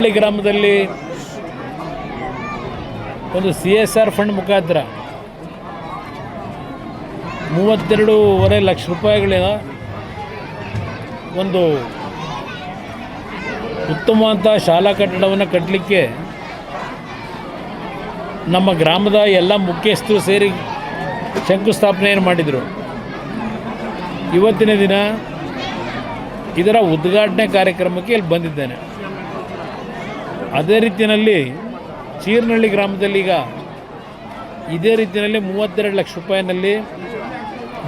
ಹಳ್ಳಿ ಗ್ರಾಮದಲ್ಲಿ ಒಂದು CSR ಫಂಡ್ ಮುಖಾಂತರ 32.5 ಲಕ್ಷ ರೂಪಾಯಿಗಳ ಒಂದು ಉತ್ತಮವಾದ ಶಾಲಾ ಕಟ್ಟಡವನ್ನು ಕಟ್ಟಲಿಕ್ಕೆ ನಮ್ಮ ಗ್ರಾಮದ ಎಲ್ಲ ಮುಖ್ಯಸ್ಥರು ಸೇರಿ ಶಂಕುಸ್ಥಾಪನೆಯನ್ನು ಮಾಡಿದರು. ಇವತ್ತಿನ ದಿನ ಇದರ ಉದ್ಘಾಟನೆ ಕಾರ್ಯಕ್ರಮಕ್ಕೆ ಇಲ್ಲಿ ಬಂದಿದ್ದೇನೆ. ಅದೇ ರೀತಿಯಲ್ಲಿ ಚೀರ್ನಹಳ್ಳಿ ಗ್ರಾಮದಲ್ಲಿ ಈಗ ಇದೇ ರೀತಿಯಲ್ಲಿ 32 ಲಕ್ಷ ರೂಪಾಯಿನಲ್ಲಿ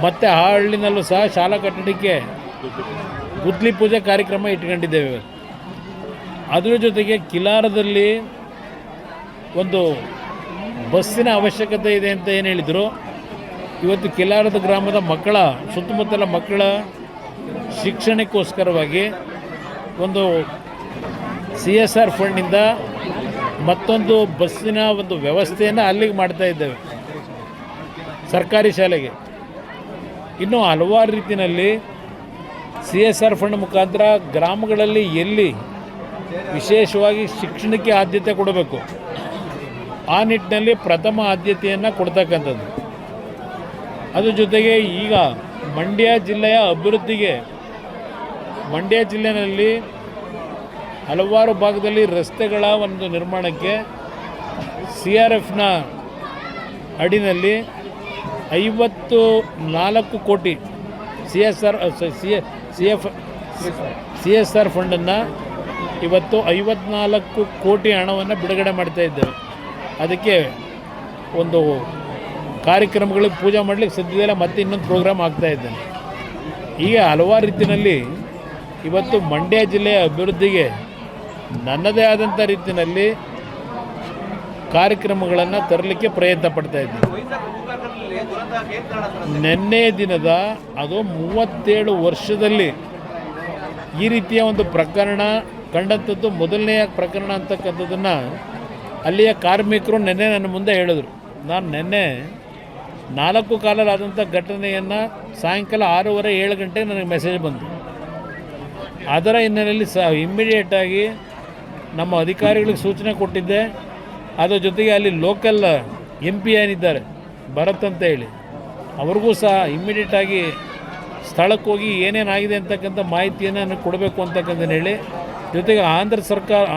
ಮತ್ತು ಆ ಹಳ್ಳಿನಲ್ಲೂ ಸಹ ಶಾಲಾ ಕಟ್ಟಡಕ್ಕೆ ಗುದ್ಲಿ ಪೂಜೆ ಕಾರ್ಯಕ್ರಮ ಇಟ್ಕೊಂಡಿದ್ದೇವೆ. ಅದರ ಜೊತೆಗೆ ಕಿಲಾರದಲ್ಲಿ ಒಂದು ಬಸ್ಸಿನ ಅವಶ್ಯಕತೆ ಇದೆ ಅಂತ ಏನು ಹೇಳಿದರು. ಇವತ್ತು ಕಿಲಾರದ ಗ್ರಾಮದ ಮಕ್ಕಳ ಸುತ್ತಮುತ್ತಲ ಮಕ್ಕಳ ಶಿಕ್ಷಣಕ್ಕೋಸ್ಕರವಾಗಿ ಒಂದು CSR ಫಂಡ್ನಿಂದ ಮತ್ತೊಂದು ಬಸ್ಸಿನ ಒಂದು ವ್ಯವಸ್ಥೆಯನ್ನು ಅಲ್ಲಿಗೆ ಮಾಡ್ತಾ ಇದ್ದೇವೆ ಸರ್ಕಾರಿ ಶಾಲೆಗೆ. ಇನ್ನೂ ಹಲವಾರು ರೀತಿಯಲ್ಲಿ CSR ಫಂಡ್ ಮುಖಾಂತರ ಗ್ರಾಮಗಳಲ್ಲಿ ಎಲ್ಲಿ ವಿಶೇಷವಾಗಿ ಶಿಕ್ಷಣಕ್ಕೆ ಆದ್ಯತೆ ಕೊಡಬೇಕು ಆ ನಿಟ್ಟಿನಲ್ಲಿ ಪ್ರಥಮ ಆದ್ಯತೆಯನ್ನು ಕೊಡ್ತಕ್ಕಂಥದ್ದು. ಅದ್ರ ಜೊತೆಗೆ ಈಗ ಮಂಡ್ಯ ಜಿಲ್ಲೆಯ ಅಭಿವೃದ್ಧಿಗೆ ಮಂಡ್ಯ ಜಿಲ್ಲೆಯಲ್ಲಿ ಹಲವಾರು ಭಾಗದಲ್ಲಿ ರಸ್ತೆಗಳ ಒಂದು ನಿರ್ಮಾಣಕ್ಕೆ CRFನ ಅಡಿನಲ್ಲಿ 54 ಕೋಟಿ CSR ಫಂಡನ್ನು ಇವತ್ತು 54 ಕೋಟಿ ಹಣವನ್ನು ಬಿಡುಗಡೆ ಮಾಡ್ತಾ ಇದ್ದೇವೆ. ಅದಕ್ಕೆ ಒಂದು ಕಾರ್ಯಕ್ರಮಗಳಿಗೆ ಪೂಜೆ ಮಾಡಲಿಕ್ಕೆ ಸದ್ಯದಲ್ಲೇ ಮತ್ತೆ ಇನ್ನೊಂದು ಪ್ರೋಗ್ರಾಮ್ ಆಗ್ತಾ ಇದ್ದೇನೆ. ಹೀಗೆ ಹಲವಾರು ರೀತಿಯಲ್ಲಿ ಇವತ್ತು ಮಂಡ್ಯ ಜಿಲ್ಲೆಯ ಅಭಿವೃದ್ಧಿಗೆ ನನ್ನದೇ ಆದಂಥ ರೀತಿಯಲ್ಲಿ ಕಾರ್ಯಕ್ರಮಗಳನ್ನು ತರಲಿಕ್ಕೆ ಪ್ರಯತ್ನ ಪಡ್ತಾ ಇದ್ದೀನಿ. ನಿನ್ನೆ ದಿನದ ಅದು 37 ವರ್ಷದಲ್ಲಿ ಈ ರೀತಿಯ ಒಂದು ಪ್ರಕರಣ ಕಂಡಂಥದ್ದು ಮೊದಲನೆಯ ಪ್ರಕರಣ ಅಂತಕ್ಕಂಥದ್ದನ್ನು ಅಲ್ಲಿಯ ಕಾರ್ಮಿಕರು ನಿನ್ನೆ ನನ್ನ ಮುಂದೆ ಹೇಳಿದ್ರು. ನಾನು ನಿನ್ನೆ 4 ಕಾಲರಾದಂಥ ಘಟನೆಯನ್ನು ಸಾಯಂಕಾಲ 6:30-7 ಗಂಟೆಗೆ ನನಗೆ ಮೆಸೇಜ್ ಬಂತು. ಅದರ ಹಿನ್ನೆಲೆಯಲ್ಲಿ ಇಮ್ಮಿಡಿಯೇಟಾಗಿ ನಮ್ಮ ಅಧಿಕಾರಿಗಳಿಗೆ ಸೂಚನೆ ಕೊಟ್ಟಿದ್ದೆ. ಅದರ ಜೊತೆಗೆ ಅಲ್ಲಿ ಲೋಕಲ್ MP ಏನಿದ್ದಾರೆ ಭರತ್ ಅಂತ ಹೇಳಿ ಅವ್ರಿಗೂ ಸಹ ಇಮ್ಮಿಡಿಯೇಟಾಗಿ ಸ್ಥಳಕ್ಕೆ ಹೋಗಿ ಏನೇನಾಗಿದೆ ಅಂತಕ್ಕಂಥ ಮಾಹಿತಿಯನ್ನು ನನಗೆ ಕೊಡಬೇಕು ಅಂತಕ್ಕಂಥದ್ದು ಹೇಳಿ, ಜೊತೆಗೆ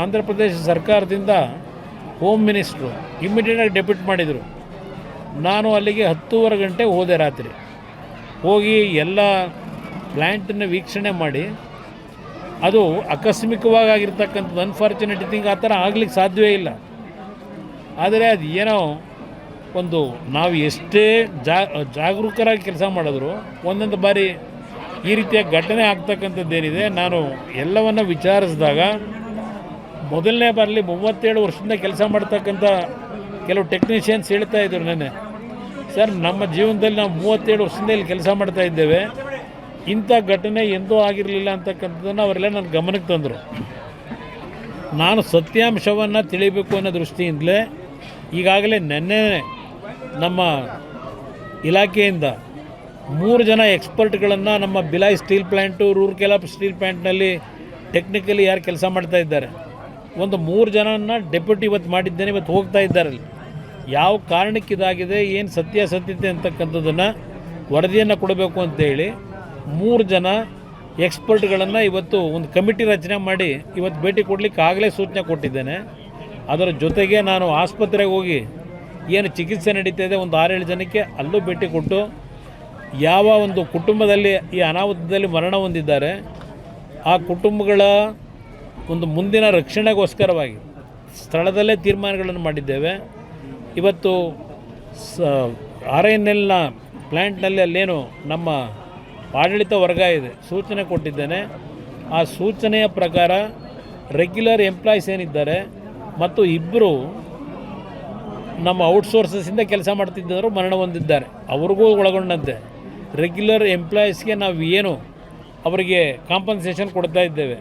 ಆಂಧ್ರ ಪ್ರದೇಶ ಸರ್ಕಾರದಿಂದ ಹೋಮ್ ಮಿನಿಸ್ಟ್ರು ಇಮ್ಮಿಡಿಯೇಟಾಗಿ ಡೆಪ್ಯೂಟ್ ಮಾಡಿದರು. ನಾನು ಅಲ್ಲಿಗೆ 10:30 ಗಂಟೆಗೆ ಹೋದೆ. ರಾತ್ರಿ ಹೋಗಿ ಎಲ್ಲ ಪ್ಲ್ಯಾಂಟನ್ನು ವೀಕ್ಷಣೆ ಮಾಡಿ, ಅದು ಆಕಸ್ಮಿಕವಾಗಿ ಆಗಿರ್ತಕ್ಕಂಥದ್ದು ಅನ್ಫಾರ್ಚುನೇಟ್ ಥಿಂಗ್. ಆ ಥರ ಆಗಲಿಕ್ಕೆ ಸಾಧ್ಯವೇ ಇಲ್ಲ. ಆದರೆ ಅದು ಏನೋ ಒಂದು ನಾವು ಎಷ್ಟೇ ಜಾಗರೂಕರಾಗಿ ಕೆಲಸ ಮಾಡಿದ್ರು ಒಂದೊಂದು ಬಾರಿ ಈ ರೀತಿಯ ಘಟನೆ ಆಗ್ತಕ್ಕಂಥದ್ದೇನಿದೆ. ನಾನು ಎಲ್ಲವನ್ನು ವಿಚಾರಿಸಿದಾಗ ಮೊದಲನೇ ಬಾರಲ್ಲಿ 37 ವರ್ಷದಿಂದ ಕೆಲಸ ಮಾಡ್ತಕ್ಕಂಥ ಕೆಲವು ಟೆಕ್ನಿಷಿಯನ್ಸ್ ಹೇಳ್ತಾ ಇದ್ರು ನನಗೆ, ಸರ್ ನಮ್ಮ ಜೀವನದಲ್ಲಿ ನಾವು 37 ವರ್ಷದಿಂದ ಇಲ್ಲಿ ಕೆಲಸ ಮಾಡ್ತಾ ಇದ್ದೇವೆ, ಇಂಥ ಘಟನೆ ಎಂದೂ ಆಗಿರಲಿಲ್ಲ ಅಂತಕ್ಕಂಥದ್ದನ್ನು ಅವರೆಲ್ಲ ನನ್ನ ಗಮನಕ್ಕೆ ತಂದರು. ನಾನು ಸತ್ಯಾಂಶವನ್ನು ತಿಳಿಬೇಕು ಅನ್ನೋ ದೃಷ್ಟಿಯಿಂದಲೇ ಈಗಾಗಲೇ ನಿನ್ನೆ ನಮ್ಮ ಇಲಾಖೆಯಿಂದ 3 ಜನ ಎಕ್ಸ್ಪರ್ಟ್ಗಳನ್ನು ನಮ್ಮ Bhilai steel plant, Rourkela steel ಪ್ಲ್ಯಾಂಟ್ನಲ್ಲಿ ಟೆಕ್ನಿಕಲಿ ಯಾರು ಕೆಲಸ ಮಾಡ್ತಾ ಇದ್ದಾರೆ ಒಂದು 3 ಜನನ ಡೆಪ್ಯೂಟಿ ಇವತ್ತು ಮಾಡಿದ್ದೇನೆ. ಇವತ್ತು ಹೋಗ್ತಾ ಇದ್ದಾರೆ ಅಲ್ಲಿ ಯಾವ ಕಾರಣಕ್ಕೆ ಇದಾಗಿದೆ, ಏನು ಸತ್ಯಾಸತ್ಯತೆ ಅಂತಕ್ಕಂಥದ್ದನ್ನು ವರದಿಯನ್ನು ಕೊಡಬೇಕು ಅಂತೇಳಿ 3 ಜನ ಎಕ್ಸ್ಪರ್ಟ್ಗಳನ್ನು ಇವತ್ತು ಒಂದು ಕಮಿಟಿ ರಚನೆ ಮಾಡಿ ಇವತ್ತು ಭೇಟಿ ಕೊಡಲಿಕ್ಕೆ ಆಗಲೇ ಸೂಚನೆ ಕೊಟ್ಟಿದ್ದೇನೆ. ಅದರ ಜೊತೆಗೆ ನಾನು ಆಸ್ಪತ್ರೆಗೆ ಹೋಗಿ ಏನು ಚಿಕಿತ್ಸೆ ನಡೀತಾಯಿದೆ ಒಂದು 6-7 ಜನಕ್ಕೆ ಅಲ್ಲೂ ಭೇಟಿ ಕೊಟ್ಟು ಯಾವ ಒಂದು ಕುಟುಂಬದಲ್ಲಿ ಈ ಅನಾಹುತದಲ್ಲಿ ಮರಣ ಹೊಂದಿದ್ದಾರೆ ಆ ಕುಟುಂಬಗಳ ಒಂದು ಮುಂದಿನ ರಕ್ಷಣೆಗೋಸ್ಕರವಾಗಿ ಸ್ಥಳದಲ್ಲೇ ತೀರ್ಮಾನಗಳನ್ನು ಮಾಡಿದ್ದೇವೆ. ಇವತ್ತು RINLನ ಪ್ಲ್ಯಾಂಟ್ನಲ್ಲಿ ಅಲ್ಲೇನು ನಮ್ಮ ಆಡಳಿತ ವರ್ಗ ಇದೆ ಸೂಚನೆ ಕೊಟ್ಟಿದ್ದೇನೆ. ಆ ಸೂಚನೆಯ ಪ್ರಕಾರ ರೆಗ್ಯುಲರ್ ಎಂಪ್ಲಾಯೀಸ್ ಏನಿದ್ದಾರೆ ಮತ್ತು 2 ನಮ್ಮ ಔಟ್ಸೋರ್ಸಸ್ಸಿಂದ ಕೆಲಸ ಮಾಡ್ತಿದ್ದವರು ಮರಣ ಹೊಂದಿದ್ದಾರೆ, ಅವ್ರಿಗೂ ಒಳಗೊಂಡಂತೆ ರೆಗ್ಯುಲರ್ ಎಂಪ್ಲಾಯೀಸ್ಗೆ ನಾವು ಏನು ಅವರಿಗೆ ಕಾಂಪನ್ಸೇಷನ್ ಕೊಡ್ತಾ ಇದ್ದೇವೆ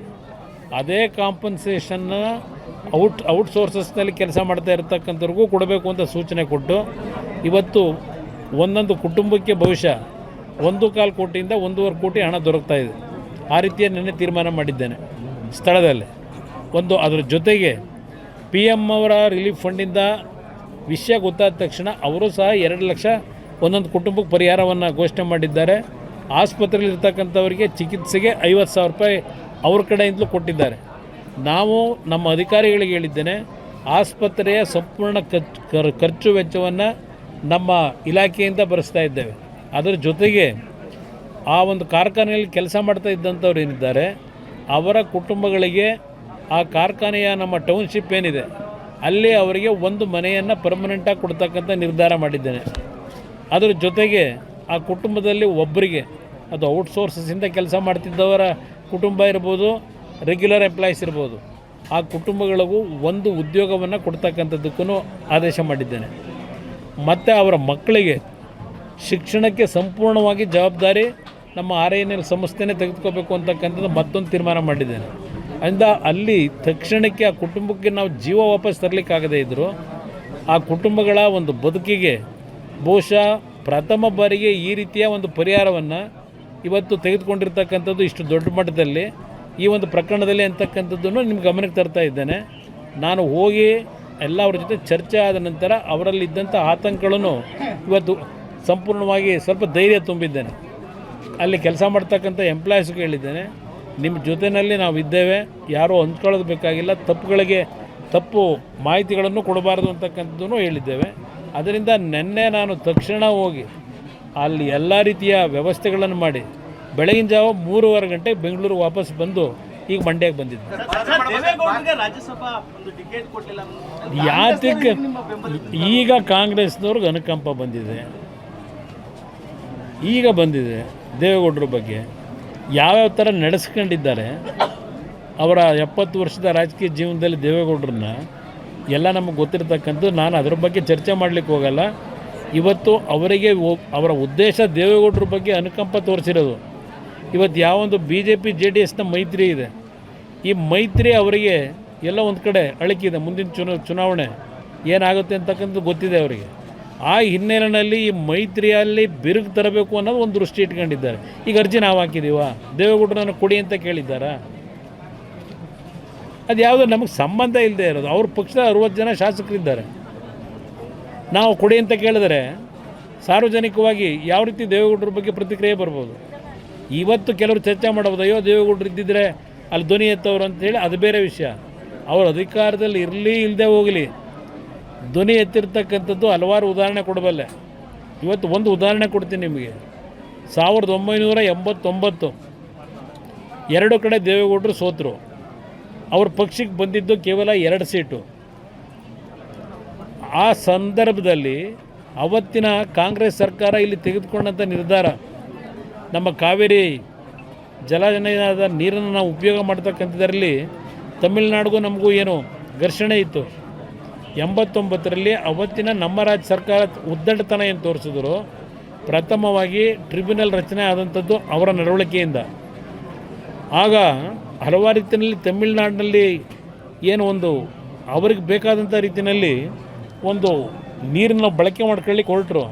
ಅದೇ ಕಾಂಪನ್ಸೇಷನ್ನ ಔಟ್ಸೋರ್ಸಸ್ನಲ್ಲಿ ಕೆಲಸ ಮಾಡ್ತಾ ಇರತಕ್ಕಂಥವ್ರಿಗೂ ಕೊಡಬೇಕು ಅಂತ ಸೂಚನೆ ಕೊಟ್ಟು ಇವತ್ತು ಒಂದೊಂದು ಕುಟುಂಬಕ್ಕೆ ಬಹುಶಃ 1.25 ಕೋಟಿಯಿಂದ 1.5 ಕೋಟಿ ಹಣ ದೊರಕ್ತಾ ಇದೆ. ಆ ರೀತಿಯ ನಿನ್ನೆ ತೀರ್ಮಾನ ಮಾಡಿದ್ದೇನೆ ಸ್ಥಳದಲ್ಲಿ. ಅದರ ಜೊತೆಗೆ PM ಅವರ ರಿಲೀಫ್ ಫಂಡಿಂದ ವಿಷಯ ಗೊತ್ತಾದ ತಕ್ಷಣ ಅವರು ಸಹ 2 ಲಕ್ಷ ಒಂದೊಂದು ಕುಟುಂಬಕ್ಕೆ ಪರಿಹಾರವನ್ನು ಘೋಷಣೆ ಮಾಡಿದ್ದಾರೆ. ಆಸ್ಪತ್ರೆಯಲ್ಲಿರ್ತಕ್ಕಂಥವರಿಗೆ ಚಿಕಿತ್ಸೆಗೆ 50,000 ರೂಪಾಯಿ ಅವ್ರ ಕಡೆಯಿಂದಲೂ ಕೊಟ್ಟಿದ್ದಾರೆ. ನಾವು ನಮ್ಮ ಅಧಿಕಾರಿಗಳಿಗೆ ಹೇಳಿದ್ದೇನೆ, ಆಸ್ಪತ್ರೆಯ ಸಂಪೂರ್ಣ ಖರ್ಚು ವೆಚ್ಚವನ್ನು ನಮ್ಮ ಇಲಾಖೆಯಿಂದ ಭರಿಸ್ತಾ ಇದ್ದೇವೆ. ಅದರ ಜೊತೆಗೆ ಆ ಒಂದು ಕಾರ್ಖಾನೆಯಲ್ಲಿ ಕೆಲಸ ಮಾಡ್ತಾ ಇದ್ದಂಥವ್ರು ಏನಿದ್ದಾರೆ ಅವರ ಕುಟುಂಬಗಳಿಗೆ ಆ ಕಾರ್ಖಾನೆಯ ನಮ್ಮ ಟೌನ್ಶಿಪ್ ಏನಿದೆ ಅಲ್ಲಿ ಅವರಿಗೆ ಒಂದು ಮನೆಯನ್ನು ಪರ್ಮನೆಂಟಾಗಿ ಕೊಡ್ತಕ್ಕಂಥ ನಿರ್ಧಾರ ಮಾಡಿದ್ದೇನೆ. ಅದರ ಜೊತೆಗೆ ಆ ಕುಟುಂಬದಲ್ಲಿ ಒಬ್ಬರಿಗೆ, ಅದು ಔಟ್ಸೋರ್ಸಸಿಂದ ಕೆಲಸ ಮಾಡ್ತಿದ್ದವರ ಕುಟುಂಬ ಇರ್ಬೋದು, ರೆಗ್ಯುಲರ್ ಎಂಪ್ಲಾಯೀಸ್ ಇರ್ಬೋದು, ಆ ಕುಟುಂಬಗಳಿಗೂ ಒಂದು ಉದ್ಯೋಗವನ್ನು ಕೊಡ್ತಕ್ಕಂಥದ್ದಕ್ಕೂ ಆದೇಶ ಮಾಡಿದ್ದೇನೆ. ಮತ್ತು ಅವರ ಮಕ್ಕಳಿಗೆ ಶಿಕ್ಷಣಕ್ಕೆ ಸಂಪೂರ್ಣವಾಗಿ ಜವಾಬ್ದಾರಿ ನಮ್ಮ RINL ಸಂಸ್ಥೆನೇ ತೆಗೆದುಕೋಬೇಕು ಅಂತಕ್ಕಂಥದ್ದು ಮತ್ತೊಂದು ತೀರ್ಮಾನ ಮಾಡಿದ್ದೇನೆ. ಅಂದ ಅಲ್ಲಿ ತಕ್ಷಣಕ್ಕೆ ಆ ಕುಟುಂಬಕ್ಕೆ ನಾವು ಜೀವ ವಾಪಸ್ ತರಲಿಕ್ಕಾಗದೇ ಇದ್ದರೂ ಆ ಕುಟುಂಬಗಳ ಒಂದು ಬದುಕಿಗೆ ಬಹುಶಃ ಪ್ರಥಮ ಬಾರಿಗೆ ಈ ರೀತಿಯ ಒಂದು ಪರಿಹಾರವನ್ನು ಇವತ್ತು ತೆಗೆದುಕೊಂಡಿರ್ತಕ್ಕಂಥದ್ದು ಇಷ್ಟು ದೊಡ್ಡ ಮಟ್ಟದಲ್ಲಿ ಈ ಒಂದು ಪ್ರಕರಣದಲ್ಲಿ ಅಂತಕ್ಕಂಥದ್ದನ್ನು ನಿಮ್ಗೆ ಗಮನಕ್ಕೆ ತರ್ತಾ ಇದ್ದೇನೆ. ನಾನು ಹೋಗಿ ಎಲ್ಲ ಅವ್ರ ಜೊತೆ ಚರ್ಚೆ ಆದ ನಂತರ ಅವರಲ್ಲಿದ್ದಂಥ ಆತಂಕಗಳನ್ನು ಇವತ್ತು ಸಂಪೂರ್ಣವಾಗಿ ಸ್ವಲ್ಪ ಧೈರ್ಯ ತುಂಬಿದ್ದೇನೆ. ಅಲ್ಲಿ ಕೆಲಸ ಮಾಡ್ತಕ್ಕಂಥ ಎಂಪ್ಲಾಯೀಸ್ಗೆ ಹೇಳಿದ್ದೇನೆ, ನಿಮ್ಮ ಜೊತೆಯಲ್ಲಿ ನಾವು ಇದ್ದೇವೆ, ಯಾರೂ ಹೊಂದ್ಕೊಳ್ಳೋದು ಬೇಕಾಗಿಲ್ಲ, ತಪ್ಪು ಮಾಹಿತಿಗಳನ್ನು ಕೊಡಬಾರ್ದು ಅಂತಕ್ಕಂಥದ್ದನ್ನು ಹೇಳಿದ್ದೇವೆ. ಅದರಿಂದ ನಿನ್ನೆ ನಾನು ತಕ್ಷಣ ಹೋಗಿ ಅಲ್ಲಿ ಎಲ್ಲ ರೀತಿಯ ವ್ಯವಸ್ಥೆಗಳನ್ನು ಮಾಡಿ ಬೆಳಗಿನ ಜಾವ 3:15 ಗಂಟೆಗೆ ಬೆಂಗಳೂರಿಗೆ ವಾಪಸ್ ಬಂದು ಈಗ ಮಂಡ್ಯಕ್ಕೆ ಬಂದಿದ್ದೆ. ಯಾತಕ್ಕೆ ಈಗ ಕಾಂಗ್ರೆಸ್ನವ್ರಿಗೆ ಅನುಕಂಪ ಬಂದಿದೆ, ಈಗ ಬಂದಿದೆ ದೇವೇಗೌಡರ ಬಗ್ಗೆ ಯಾವ್ಯಾವ ಥರ ನಡೆಸ್ಕೊಂಡಿದ್ದಾರೆ ಅವರ 70 ವರ್ಷದ ರಾಜಕೀಯ ಜೀವನದಲ್ಲಿ ದೇವೇಗೌಡರನ್ನ ಎಲ್ಲ ನಮಗೆ ಗೊತ್ತಿರ್ತಕ್ಕಂಥದ್ದು. ನಾನು ಅದರ ಬಗ್ಗೆ ಚರ್ಚೆ ಮಾಡಲಿಕ್ಕೆ ಹೋಗಲ್ಲ. ಇವತ್ತು ಅವರಿಗೆ ಅವರ ಉದ್ದೇಶ ದೇವೇಗೌಡರ ಬಗ್ಗೆ ಅನುಕಂಪ ತೋರಿಸಿರೋದು. ಇವತ್ತು ಯಾವೊಂದು BJP JDSನ ಮೈತ್ರಿ ಇದೆ, ಈ ಮೈತ್ರಿ ಅವರಿಗೆ ಎಲ್ಲ ಒಂದು ಕಡೆ ಅಳಕಿದೆ. ಮುಂದಿನ ಚುನಾವಣೆ ಏನಾಗುತ್ತೆ ಅಂತಕ್ಕಂಥದ್ದು ಗೊತ್ತಿದೆ ಅವರಿಗೆ. ಆ ಹಿನ್ನೆಲೆಯಲ್ಲಿ ಈ ಮೈತ್ರಿಯಲ್ಲಿ ಬಿರುಕು ತರಬೇಕು ಅನ್ನೋದು ಒಂದು ದೃಷ್ಟಿ ಇಟ್ಕೊಂಡಿದ್ದಾರೆ. ಈಗ ಅರ್ಜಿ ನಾವು ಹಾಕಿದ್ದೀವ, ದೇವೇಗೌಡರನ್ನು ಕೊಡಿ ಅಂತ ಕೇಳಿದ್ದಾರಾ? ಅದು ಯಾವುದೋ ನಮಗೆ ಸಂಬಂಧ ಇಲ್ಲದೆ ಇರೋದು. ಅವ್ರ ಪಕ್ಷದ 60 ಜನ ಶಾಸಕರಿದ್ದಾರೆ. ನಾವು ಕೊಡಿ ಅಂತ ಕೇಳಿದರೆ ಸಾರ್ವಜನಿಕವಾಗಿ ಯಾವ ರೀತಿ ದೇವೇಗೌಡರ ಬಗ್ಗೆ ಪ್ರತಿಕ್ರಿಯೆ ಬರ್ಬೋದು. ಇವತ್ತು ಕೆಲವರು ಚರ್ಚೆ ಮಾಡ್ಬೋದು, ಅಯ್ಯೋ ದೇವೇಗೌಡರು ಇದ್ದಿದ್ದರೆ ಅಲ್ಲಿ ಧ್ವನಿ ಎತ್ತವರು ಅಂತೇಳಿ, ಅದು ಬೇರೆ ವಿಷಯ. ಅವರು ಅಧಿಕಾರದಲ್ಲಿ ಇರಲಿ ಇಲ್ಲದೆ ಹೋಗಲಿ, ಧ್ವನಿ ಎತ್ತಿರ್ತಕ್ಕಂಥದ್ದು ಹಲವಾರು ಉದಾಹರಣೆ ಕೊಡಬಲ್ಲೆ. ಇವತ್ತು ಒಂದು ಉದಾಹರಣೆ ಕೊಡ್ತೀನಿ ನಿಮಗೆ. 1989 2 ಕಡೆ ದೇವೇಗೌಡರು ಸೋತರು. ಅವ್ರ ಪಕ್ಷಕ್ಕೆ ಬಂದಿದ್ದು ಕೇವಲ 2 ಸೀಟು. ಆ ಸಂದರ್ಭದಲ್ಲಿ ಅವತ್ತಿನ ಕಾಂಗ್ರೆಸ್ ಸರ್ಕಾರ ಇಲ್ಲಿ ತೆಗೆದುಕೊಂಡಂಥ ನಿರ್ಧಾರ, ನಮ್ಮ ಕಾವೇರಿ ಜಲಾನಯನದ ನೀರನ್ನು ನಾವು ಉಪಯೋಗ ಮಾಡ್ತಕ್ಕಂಥದ್ರಲ್ಲಿ ತಮಿಳುನಾಡಿಗೂ ನಮಗೂ ಏನು ಘರ್ಷಣೆ ಇತ್ತು. 89ರಲ್ಲಿ ಅವತ್ತಿನ ನಮ್ಮ ರಾಜ್ಯ ಸರ್ಕಾರ ಉದ್ದಟತನ ಏನು ತೋರಿಸಿದ್ರು, ಪ್ರಥಮವಾಗಿ ಟ್ರಿಬ್ಯುನಲ್ ರಚನೆ ಆದಂಥದ್ದು ಅವರ ನಡವಳಿಕೆಯಿಂದ. ಆಗ ಹಲವಾರು ರೀತಿಯಲ್ಲಿ ತಮಿಳುನಾಡಿನಲ್ಲಿ ಏನು ಒಂದು ಅವ್ರಿಗೆ ಬೇಕಾದಂಥ ರೀತಿಯಲ್ಲಿ ಒಂದು ನೀರನ್ನು ಬಳಕೆ ಮಾಡ್ಕೊಳ್ಳಿಕ್ಕೆ ಹೊರಟರು.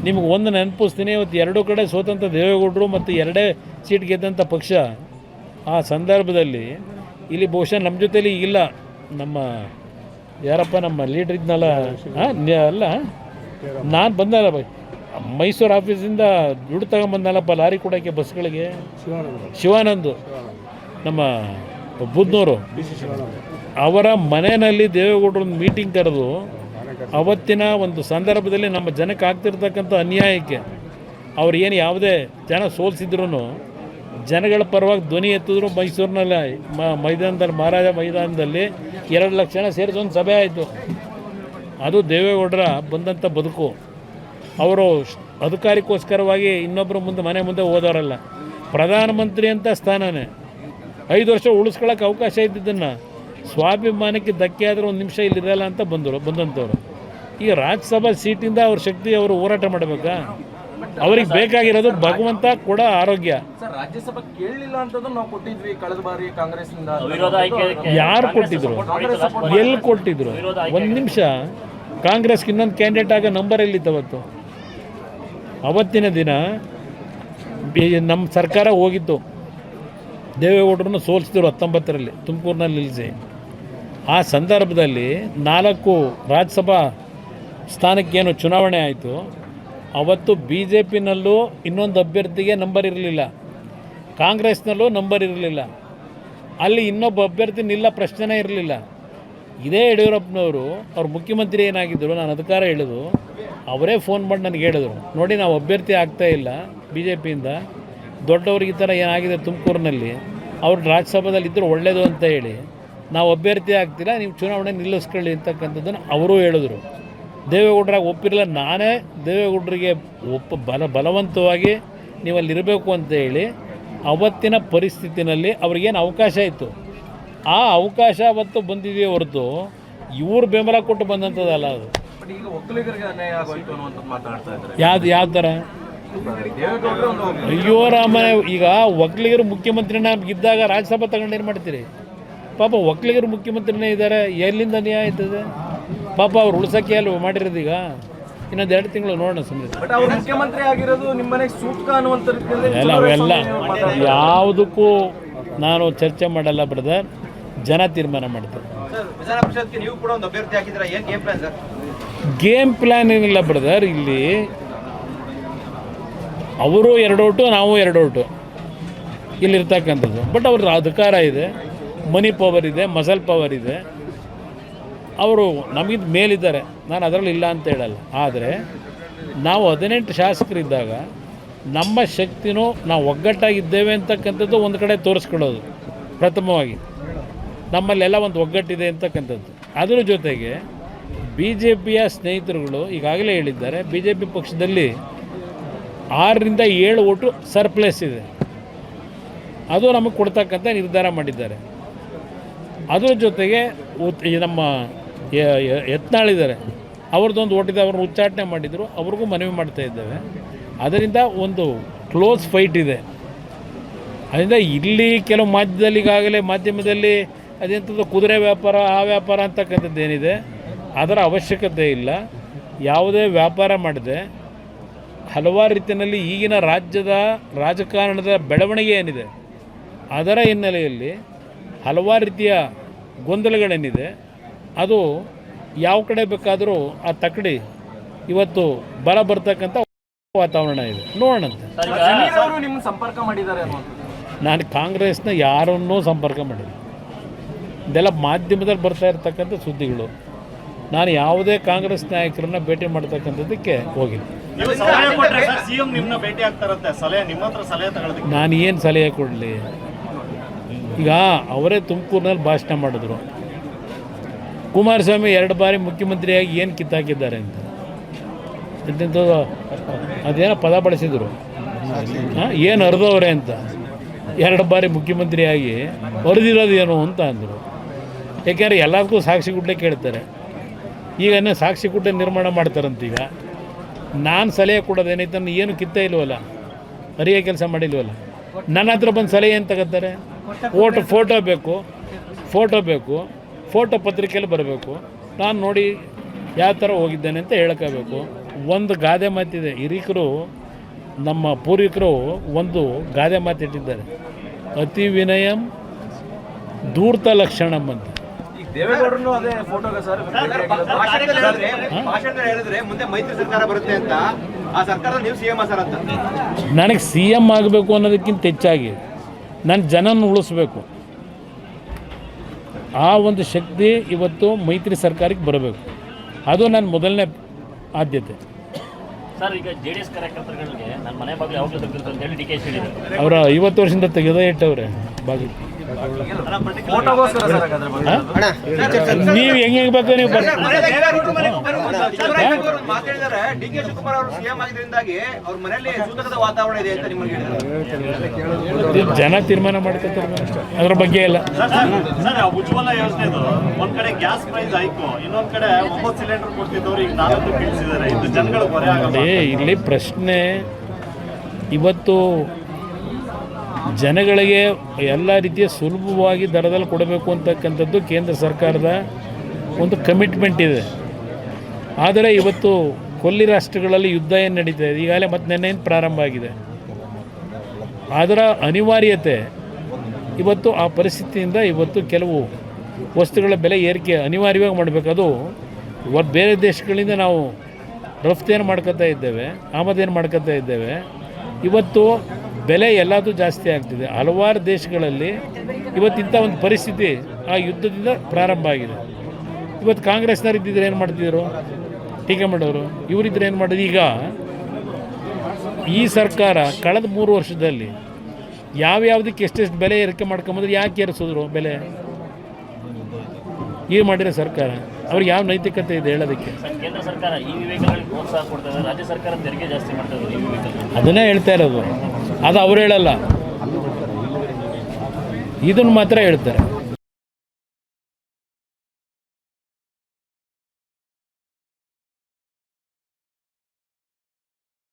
ನಿಮಗೆ ಒಂದು ನೆನಪಿಸ್ತೀನಿ, ಇವತ್ತು 2 ಕಡೆ ಸೋತಂಥ ದೇವೇಗೌಡರು ಮತ್ತು 2 ಸೀಟ್ ಗೆದ್ದಂಥ ಪಕ್ಷ. ಆ ಸಂದರ್ಭದಲ್ಲಿ ಇಲ್ಲಿ ಬಹುಶಃ ನಮ್ಮ ಜೊತೆಲಿ ಇಲ್ಲ, ನಮ್ಮ ಯಾರಪ್ಪ ನಮ್ಮ ಲೀಡ್ರ್ ಇದ್ನಲ್ಲ, ಅಲ್ಲ ನಾನು ಬಂದಲ್ಲ ಮೈಸೂರು ಆಫೀಸಿಂದ ದುಡ್ಡು ತಗೊಂಬಂದಲ್ಲಪ್ಪ ಲಾರಿ ಕೊಡೋಕ್ಕೆ ಬಸ್ಗಳಿಗೆ, ಶಿವಾನಂದ್ ನಮ್ಮ ಬುದ್ನೂರು, ಅವರ ಮನೆಯಲ್ಲಿ ದೇವೇಗೌಡರು ಒಂದು ಮೀಟಿಂಗ್ ಕರೆದು ಅವತ್ತಿನ ಒಂದು ಸಂದರ್ಭದಲ್ಲಿ ನಮ್ಮ ಜನಕ್ಕೆ ಆಗ್ತಿರ್ತಕ್ಕಂಥ ಅನ್ಯಾಯಕ್ಕೆ ಅವ್ರು ಏನು ಯಾವುದೇ ಜನ ಸೋಲಿಸಿದ್ರು ಜನಗಳ ಪರವಾಗಿ ಧ್ವನಿ ಎತ್ತಿದ್ರು. ಮೈಸೂರಿನಲ್ಲಿ ಮೈದಾನದಲ್ಲಿ, ಮಹಾರಾಜ ಮೈದಾನದಲ್ಲಿ 2 ಲಕ್ಷ ಜನ ಸೇರಿಸಿ ಒಂದು ಸಭೆ ಆಯಿತು. ಅದು ದೇವೇಗೌಡರ ಬಂದಂಥ ಬದುಕು. ಅವರು ಅಧಿಕಾರಕ್ಕೋಸ್ಕರವಾಗಿ ಇನ್ನೊಬ್ಬರ ಮನೆ ಮುಂದೆ ಹೋದವರಲ್ಲ. ಪ್ರಧಾನಮಂತ್ರಿ ಅಂತ ಸ್ಥಾನನೇ 5 ವರ್ಷ ಉಳಿಸ್ಕೊಳ್ಳೋಕೆ ಅವಕಾಶ ಇದ್ದಿದ್ದನ್ನು ಸ್ವಾಭಿಮಾನಕ್ಕೆ ಧಕ್ಕೆ ಆದರೆ 1 ನಿಮಿಷ ಇಲ್ಲಿರಲ್ಲ ಅಂತ ಬಂದಂಥವ್ರು. ಈಗ ರಾಜ್ಯಸಭಾ ಸೀಟಿಂದ ಅವ್ರ ಶಕ್ತಿ ಅವರು ಹೋರಾಟ ಮಾಡಬೇಕಾ? ಅವ್ರಿಗೆ ಬೇಕಾಗಿರೋದು ಭಗವಂತ ಕೂಡ ಆರೋಗ್ಯ. ಯಾರು ಕೊಟ್ಟಿದ್ರು? ಎಲ್ಲಿ ಕೊಟ್ಟಿದ್ರು? 1 ನಿಮಿಷ. ಕಾಂಗ್ರೆಸ್ಗೆ ಇನ್ನೊಂದು ಕ್ಯಾಂಡಿಡೇಟ್ ಆಗ ನಂಬರ್ ಎಲ್ಲಿತ್ತವತ್ತು? ಅವತ್ತಿನ ದಿನ ನಮ್ಮ ಸರ್ಕಾರ ಹೋಗಿತ್ತು, ದೇವೇಗೌಡರನ್ನು ಸೋಲಿಸಿದ್ರು 19ರಲ್ಲಿ ತುಮಕೂರಿನಲ್ಲಿ ನಿಲ್ಲಿಸಿ. ಆ ಸಂದರ್ಭದಲ್ಲಿ 4 ರಾಜ್ಯಸಭಾ ಸ್ಥಾನಕ್ಕೇನು ಚುನಾವಣೆ ಆಯಿತು, ಅವತ್ತು ಬಿ ಜೆ ಪಿನಲ್ಲೂ ಇನ್ನೊಂದು ಅಭ್ಯರ್ಥಿಗೆ ನಂಬರ್ ಇರಲಿಲ್ಲ, ಕಾಂಗ್ರೆಸ್ನಲ್ಲೂ ನಂಬರ್ ಇರಲಿಲ್ಲ, ಅಲ್ಲಿ ಇನ್ನೊಬ್ಬ ಅಭ್ಯರ್ಥಿ ನಿಲ್ಲ ಪ್ರಶ್ನೆನೇ ಇರಲಿಲ್ಲ. ಇದೇ ಯಡಿಯೂರಪ್ಪನವರು ಅವ್ರ ಮುಖ್ಯಮಂತ್ರಿ ಏನಾಗಿದ್ದರು, ನಾನು ಅಧಿಕಾರ ಹೇಳಿದ್ರು, ಅವರೇ ಫೋನ್ ಮಾಡಿ ನನಗೆ ಹೇಳಿದ್ರು, ನೋಡಿ ನಾವು ಅಭ್ಯರ್ಥಿ ಆಗ್ತಾಯಿಲ್ಲ ಬಿ ಜೆ ಪಿಯಿಂದ, ದೊಡ್ಡವ್ರಿಗೆ ಈ ಥರ ಏನಾಗಿದೆ ತುಮಕೂರಿನಲ್ಲಿ, ಅವ್ರು ರಾಜ್ಯಸಭಾದಲ್ಲಿ ಇದ್ದರೂ ಒಳ್ಳೆಯದು ಅಂತ ಹೇಳಿ ನಾವು ಅಭ್ಯರ್ಥಿ ಆಗ್ತಿಲ್ಲ, ನೀವು ಚುನಾವಣೆ ನಿಲ್ಲಿಸ್ಕೊಳ್ಳಿ ಅಂತಕ್ಕಂಥದ್ದನ್ನು ಅವರೂ ಹೇಳಿದ್ರು. ದೇವೇಗೌಡರಾಗ ಒಪ್ಪಿರಲಿಲ್ಲ, ನಾನೇ ದೇವೇಗೌಡರಿಗೆ ಬಲವಂತವಾಗಿ ನೀವು ಅಲ್ಲಿರಬೇಕು ಅಂತ ಹೇಳಿ ಅವತ್ತಿನ ಪರಿಸ್ಥಿತಿನಲ್ಲಿ ಅವ್ರಿಗೇನು ಅವಕಾಶ ಇತ್ತು, ಆ ಅವಕಾಶ ಅವತ್ತು ಬಂದಿದೆಯೇ ಹೊರತು ಇವ್ರು ಬೆಂಬಲ ಕೊಟ್ಟು ಬಂದಂಥದ್ದಲ್ಲ. ಅದು ಯಾವ ಥರ ಅಯ್ಯೋ ರಾಮನ, ಈಗ ಒಕ್ಕಲಿಗರು ಮುಖ್ಯಮಂತ್ರಿನ ಇದ್ದಾಗ ರಾಜ್ಯಸಭಾ ತಗೊಂಡು ಏನು ಮಾಡ್ತೀರಿ? ಪಾಪ ಒಕ್ಕಲಿಗರು ಮುಖ್ಯಮಂತ್ರಿನೇ ಇದ್ದಾರೆ, ಎಲ್ಲಿಂದ ನ್ಯಾಯ ಆಯ್ತದೆ? ಪಾಪ ಅವ್ರು ಉಳ್ಸೋಕ್ಕೆ ಅಲ್ವ ಮಾಡಿರೋದು. ಈಗ ಇನ್ನೊಂದು 2 ತಿಂಗಳು ನೋಡೋಣ ಸುಮ್ಮನೆ. ಮುಖ್ಯಮಂತ್ರಿ ಆಗಿರೋದು ನಿಮ್ಮನೆ ಸೂಕ್ತ ಅನ್ನುವಂಥ ಎಲ್ಲ ಅವೆಲ್ಲ ಯಾವುದಕ್ಕೂ ನಾನು ಚರ್ಚೆ ಮಾಡಲ್ಲ ಬ್ರದರ್, ಜನ ತೀರ್ಮಾನ ಮಾಡ್ತಾರೆ. ಗೇಮ್ ಪ್ಲ್ಯಾನ್ ಏನಿಲ್ಲ ಬ್ರದರ್, ಇಲ್ಲಿ ಅವರು 2 ಓಟು ನಾವು 2 ಓಟು ಇಲ್ಲಿರ್ತಕ್ಕಂಥದ್ದು. ಬಟ್ ಅವ್ರ ಅಧಿಕಾರ ಇದೆ, ಮನಿ ಪವರ್ ಇದೆ, ಮಸಲ್ ಪವರ್ ಇದೆ, ಅವರು ನಮಗಿಂತ ಮೇಲಿದ್ದಾರೆ, ನಾನು ಅದರಲ್ಲಿ ಇಲ್ಲ ಅಂತ ಹೇಳಲ್ಲ. ಆದರೆ ನಾವು 18 ಶಾಸಕರಿದ್ದಾಗ ನಮ್ಮ ಶಕ್ತಿನೂ ನಾವು ಒಗ್ಗಟ್ಟಾಗಿದ್ದೇವೆ ಅಂತಕ್ಕಂಥದ್ದು ಒಂದು ಕಡೆ ತೋರಿಸ್ಕೊಳ್ಳೋದು ಪ್ರಥಮವಾಗಿ, ನಮ್ಮಲ್ಲೆಲ್ಲ ಒಂದು ಒಗ್ಗಟ್ಟಿದೆ ಅಂತಕ್ಕಂಥದ್ದು. ಅದರ ಜೊತೆಗೆ ಬಿ ಜೆ ಪಿಯ ಸ್ನೇಹಿತರುಗಳು ಈಗಾಗಲೇ ಹೇಳಿದ್ದಾರೆ, ಬಿ ಜೆ ಪಿ ಪಕ್ಷದಲ್ಲಿ 6 ರಿಂದ 7 ಓಟು ಸರ್ಪ್ಲೇಸ್ ಇದೆ, ಅದು ನಮಗೆ ಕೊಡ್ತಕ್ಕಂಥ ನಿರ್ಧಾರ ಮಾಡಿದ್ದಾರೆ. ಅದರ ಜೊತೆಗೆ ನಮ್ಮ ಯತ್ನಾಳಿದ್ದಾರೆ, ಅವ್ರದ್ದೊಂದು ಓಟಿದೆ, ಅವ್ರನ್ನ ಉಚ್ಚಾಟನೆ ಮಾಡಿದರು, ಅವ್ರಿಗೂ ಮನವಿ ಮಾಡ್ತಾ ಇದ್ದೇವೆ. ಅದರಿಂದ ಒಂದು ಕ್ಲೋಸ್ ಫೈಟ್ ಇದೆ. ಅದರಿಂದ ಇಲ್ಲಿ ಕೆಲವು ಮಾಧ್ಯಮದಲ್ಲಿ ಅದೆಂಥದ್ದು ಕುದುರೆ ವ್ಯಾಪಾರ, ಆ ವ್ಯಾಪಾರ ಅಂತಕ್ಕಂಥದ್ದು ಏನಿದೆ, ಅದರ ಅವಶ್ಯಕತೆ ಇಲ್ಲ. ಯಾವುದೇ ವ್ಯಾಪಾರ ಮಾಡದೆ ಹಲವಾರು ರೀತಿಯಲ್ಲಿ ಈಗಿನ ರಾಜ್ಯದ ರಾಜಕಾರಣದ ಬೆಳವಣಿಗೆ ಏನಿದೆ ಅದರ ಹಿನ್ನೆಲೆಯಲ್ಲಿ ಹಲವಾರು ರೀತಿಯ ಗೊಂದಲಗಳೇನಿದೆ, ಅದು ಯಾವ ಕಡೆ ಬೇಕಾದರೂ ಆ ತಕ್ಕಡಿ ಇವತ್ತು ಬಲ ಬರ್ತಕ್ಕಂಥ ವಾತಾವರಣ ಇದೆ. ನೋಡೋಣಂತೆ. ನಿಮ್ಮ ಸಂಪರ್ಕ ಮಾಡಿದ್ದಾರೆ? ನಾನು ಕಾಂಗ್ರೆಸ್ನ ಯಾರನ್ನೂ ಸಂಪರ್ಕ ಮಾಡಿಲ್ಲ, ಇದೆಲ್ಲ ಮಾಧ್ಯಮದಲ್ಲಿ ಬರ್ತಾ ಇರ್ತಕ್ಕಂಥ ಸುದ್ದಿಗಳು. ನಾನು ಯಾವುದೇ ಕಾಂಗ್ರೆಸ್ ನಾಯಕರನ್ನ ಭೇಟಿ ಮಾಡ್ತಕ್ಕಂಥದ್ದಕ್ಕೆ ಹೋಗಿಲ್ಲ. ನಾನು ಏನು ಸಲಹೆ ಕೊಡಲಿ? ಈಗ ಅವರೇ ತುಮಕೂರಿನಲ್ಲಿ ಭಾಷಣ ಮಾಡಿದ್ರು, ಕುಮಾರಸ್ವಾಮಿ 2 ಬಾರಿ ಮುಖ್ಯಮಂತ್ರಿಯಾಗಿ ಏನು ಕಿತ್ತಾಕಿದ್ದಾರೆ ಅಂತ, ಅದೇನೋ ಪದ ಬಳಸಿದರು, ಏನು ಹರಿದವ್ರೆ ಅಂತ. 2 ಬಾರಿ ಮುಖ್ಯಮಂತ್ರಿಯಾಗಿ ಹೊರದಿರೋದು ಏನು ಅಂತ ಅಂದರು. ಯಾಕೆಂದರೆ ಎಲ್ಲದಕ್ಕೂ ಸಾಕ್ಷಿ ಗುಡ್ಡೆ ಕೇಳ್ತಾರೆ. ಈಗ ಸಾಕ್ಷಿ ಗುಡ್ಡೆ ನಿರ್ಮಾಣ ಮಾಡ್ತಾರಂತೀಗ. ನಾನು ಸಲಹೆ ಕೊಡೋದೇನೈತೆ, ನಾನು ಏನು ಕಿತ್ತ ಇಲ್ವಲ್ಲ, ಅರಿಯೋ ಕೆಲಸ ಮಾಡಿಲ್ವಲ್ಲ. ನನ್ನ ಹತ್ರ ಬಂದು ಸಲಹೆ ಏನು ತಗೋತಾರೆ? ಫೋಟೋ ಬೇಕು, ಫೋಟೋ ಪತ್ರಿಕೆಯಲ್ಲಿ ಬರಬೇಕು, ನಾನು ನೋಡಿ ಯಾವ ಥರ ಹೋಗಿದ್ದೇನೆ ಅಂತ ಹೇಳ್ಕೋಬೇಕು. ಒಂದು ಗಾದೆ ಮಾತಿದೆ, ಹಿರಿಕರು ನಮ್ಮ ಪೂರ್ವಿಕರು ಒಂದು ಗಾದೆ ಮಾತಿಟ್ಟಿದ್ದಾರೆ, ಅತಿ ವಿನಯಂ ಧೂರ್ತ ಲಕ್ಷಣಂ ಅಂತ. ದೇವೇಗೌಡರು ಅದೇ ಫೋಟೋಗೆ ಸರ್ ಮುಂದೆ ಮೈತ್ರಿ ಸರ್ಕಾರ ಬರುತ್ತೆ ಅಂತ, ಆ ಸರ್ಕಾರದ ನೀವು ಸಿಎಂ ಸರ್ ಅಂತ. ನನಗೆ ಸಿಎಂ ಆಗಬೇಕು ಅನ್ನೋದಕ್ಕಿಂತ ಹೆಚ್ಚಾಗಿ ನನ್ನ ಜನನ ಉಳಿಸ್ಬೇಕು, ಆ ಒಂದು ಶಕ್ತಿ ಇವತ್ತು ಮೈತ್ರಿ ಸರ್ಕಾರಕ್ಕೆ ಬರಬೇಕು. ಅದು ನನ್ನ ಮೊದಲನೇ ಆದ್ಯತೆ. ಸರ್, ಈಗ JDS ಕಾರ್ಯಕರ್ತರುಗಳಿಗೆ ನನ್ನ ಮನೆ ಬಾಗಿಲು ಯಾವಾಗಲೂ ತೆಗೆದಿರುತ್ತೆ ಅಂತ ಹೇಳಿ DK ಹೇಳಿದ್ರು. ಅವರ 50 ವರ್ಷದಿಂದ ತೆಗೆದೇ ಇಟ್ಟವ್ರೆ ಬಾಗಿಲು. ನೀವು ಹೆಂಗೆ ಬೇಕು ನೀವು ಜನ ತೀರ್ಮಾನ ಮಾಡ್ಕೊತಾರೆ, ಅದ್ರ ಬಗ್ಗೆ ಎಲ್ಲ. ಉಜ್ವಲ ಯೋಜನೆದು ಒಂದ್ ಕಡೆ ಗ್ಯಾಸ್ ಪ್ರೈಸ್ ಆಯ್ತು, ಇನ್ನೊಂದ್ ಕಡೆ 9 ಸಿಲಿಂಡರ್ ಕೊಡ್ತಿದ್ದವ್ರು ಈಗ 4 ಇಳಿಸಿದ್ದಾರೆ. ಇದು ಜನಗಳು ಹೊರೆ ಆಗಲ್ಲ. ಇಲ್ಲಿ ಪ್ರಶ್ನೆ ಇವತ್ತು ಜನಗಳಿಗೆ ಎಲ್ಲ ರೀತಿಯ ಸುಲಭವಾಗಿ ದರದಲ್ಲಿ ಕೊಡಬೇಕು ಅಂತಕ್ಕಂಥದ್ದು ಕೇಂದ್ರ ಸರ್ಕಾರದ ಒಂದು ಕಮಿಟ್ಮೆಂಟ್ ಇದೆ. ಆದರೆ ಇವತ್ತು ಕೊಲ್ಲಿ ರಾಷ್ಟ್ರಗಳಲ್ಲಿ ಯುದ್ಧ ಏನು ನಡೀತಾ ಇದೆ, ಈಗಾಗಲೇ ಮತ್ತೆ ನೆನ್ನೆಯಿಂದ ಪ್ರಾರಂಭ ಆಗಿದೆ. ಅದರ ಅನಿವಾರ್ಯತೆ ಇವತ್ತು ಆ ಪರಿಸ್ಥಿತಿಯಿಂದ ಇವತ್ತು ಕೆಲವು ವಸ್ತುಗಳ ಬೆಲೆ ಏರಿಕೆ ಅನಿವಾರ್ಯವಾಗಿ ಮಾಡಬೇಕು. ಅದು ಬೇರೆ ದೇಶಗಳಿಂದ ನಾವು ರಫ್ತೇನು ಮಾಡ್ಕೊತಾ ಇದ್ದೇವೆ, ಆಮದೇನು ಮಾಡ್ಕೊತಾ ಇದ್ದೇವೆ. ಇವತ್ತು ಬೆಲೆ ಎಲ್ಲದೂ ಜಾಸ್ತಿ ಆಗ್ತಿದೆ. ಹಲವಾರು ದೇಶಗಳಲ್ಲಿ ಇವತ್ತಿಂಥ ಒಂದು ಪರಿಸ್ಥಿತಿ ಆ ಯುದ್ಧದಿಂದ ಪ್ರಾರಂಭ ಆಗಿದೆ. ಇವತ್ತು ಕಾಂಗ್ರೆಸ್ನವ್ರು ಇದ್ದಿದ್ರೆ ಏನು ಮಾಡ್ತಿದ್ರು, ಟೀಕೆ ಮಾಡೋರು. ಇವರಿದ್ರೆ ಏನು ಮಾಡೋದು? ಈಗ ಈ ಸರ್ಕಾರ ಕಳೆದ 3 ವರ್ಷದಲ್ಲಿ ಯಾವ್ಯಾವುದಕ್ಕೆ ಎಷ್ಟೆಷ್ಟು ಬೆಲೆ ಏರಿಕೆ ಮಾಡ್ಕೊಂಬಂದ್ರೆ ಯಾಕೆ ಏರಿಸಿದ್ರು ಬೆಲೆ? ಏನು ಮಾಡಿರೋ ಸರ್ಕಾರ? ಅವ್ರಿಗೆ ಯಾವ ನೈತಿಕತೆ ಇದೆ ಹೇಳೋದಕ್ಕೆ? ಕೇಂದ್ರ ಸರ್ಕಾರ ಈ ವೆಹಿಕಲ್ಗಳಿಗೆ ಪ್ರೋತ್ಸಾಹ ಕೊಡ್ತದೆ, ರಾಜ್ಯ ಸರ್ಕಾರ ತೆರಿಗೆ ಜಾಸ್ತಿ ಮಾಡ್ತದೆ ಈ ವೆಹಿಕಲ್. ಅದನ್ನೇ ಹೇಳ್ತಾ ಇರೋದು. ಅದು ಅವ್ರು ಹೇಳಲ್ಲ, ಇದನ್ನು ಮಾತ್ರ ಹೇಳ್ತಾರೆ.